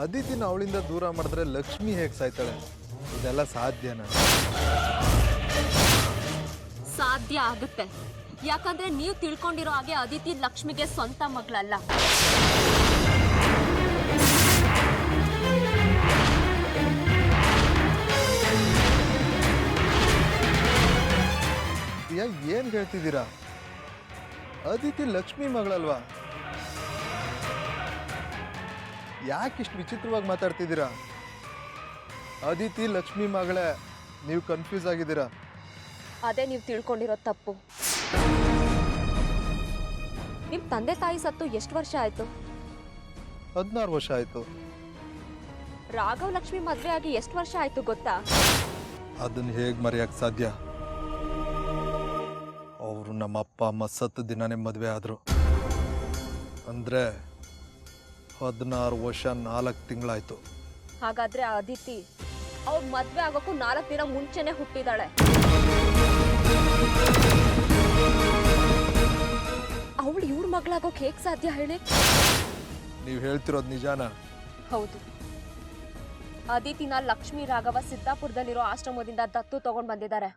ಅದಿತಿನ ಅವಳಿಂದ ದೂರ ಮಾಡಿದ್ರೆ ಲಕ್ಷ್ಮಿ ಹೇಗೆ ಸಾಯ್ತಾಳೆ? ಇದೆಲ್ಲ ಸಾಧ್ಯನಾ? ಸಾಧ್ಯ ಆಗುತ್ತೆ. ಯಾಕಂದ್ರೆ ನೀವು ತಿಳ್ಕೊಂಡಿರೋ ಹಾಗೆ ಅದಿತಿ ಲಕ್ಷ್ಮಿಗೆ ಸ್ವಂತ ಮಗಳಲ್ಲ. ಏನ್ ಹೇಳ್ತಿದ್ದೀರಾ? ಅದಿತಿ ಲಕ್ಷ್ಮಿ ಮಗಳಲ್ವಾ? ಯಾಕಿಷ್ಟು ವಿಚಿತ್ರವಾಗಿ ಮಾತಾಡ್ತಿದ್ದೀರಾ? ಅದಿತಿ ಲಕ್ಷ್ಮಿ ಮಗಳೇ, ನೀವು ಕನ್ಫ್ಯೂಸ್ ಆಗಿದ್ದೀರಾ. ಅದೇ ನೀವು ತಿಳ್ಕೊಂಡಿರೋ ತಪ್ಪು. ನಿಮ್ ತಂದೆ ತಾಯಿ ಸತ್ತು ಎಷ್ಟು ವರ್ಷ ಆಯ್ತು? 16 ವರ್ಷ ಆಯ್ತು. ರಾಘವ್ ಲಕ್ಷ್ಮಿ ಮದ್ವೆ ಆಗಿ ಎಷ್ಟು ವರ್ಷ ಆಯ್ತು ಗೊತ್ತಾ? ಅದನ್ನ ಹೇಗೆ ಮರೆಯಕ್ಕೆ ಸಾಧ್ಯ? ಅವರು ನಮ್ಮ ಅಪ್ಪ ಅಮ್ಮ ಸತ್ತು ದಿನನೇ ಮದುವೆ ಆದರು. ಅಂದರೆ 16 ವರ್ಷ 4 ತಿಂಗಳಾಯ್ತು. ಹಾಗಾದ್ರೆ ಆ ಅದಿತಿ ಅವ್ರ ಮದ್ವೆ ಆಗೋಕ್ಕೂ 4 ದಿನ ಮುಂಚೆನೆ ಹುಟ್ಟಿದಾಳೆ. ಅವಳು ಇವ್ರ ಮಗಳಾಗೋಕ್ ಹೇಗ್ ಸಾಧ್ಯ ಹೇಳಿ? ನೀವು ಹೇಳ್ತಿರೋದು ನಿಜಾನಾ? ಹೌದು. ಅದಿತಿನ ಲಕ್ಷ್ಮೀ ರಾಘವ ಸಿದ್ದಾಪುರದಲ್ಲಿರೋ ಆಶ್ರಮದಿಂದ ದತ್ತು ತಗೊಂಡ್ ಬಂದಿದ್ದಾರೆ.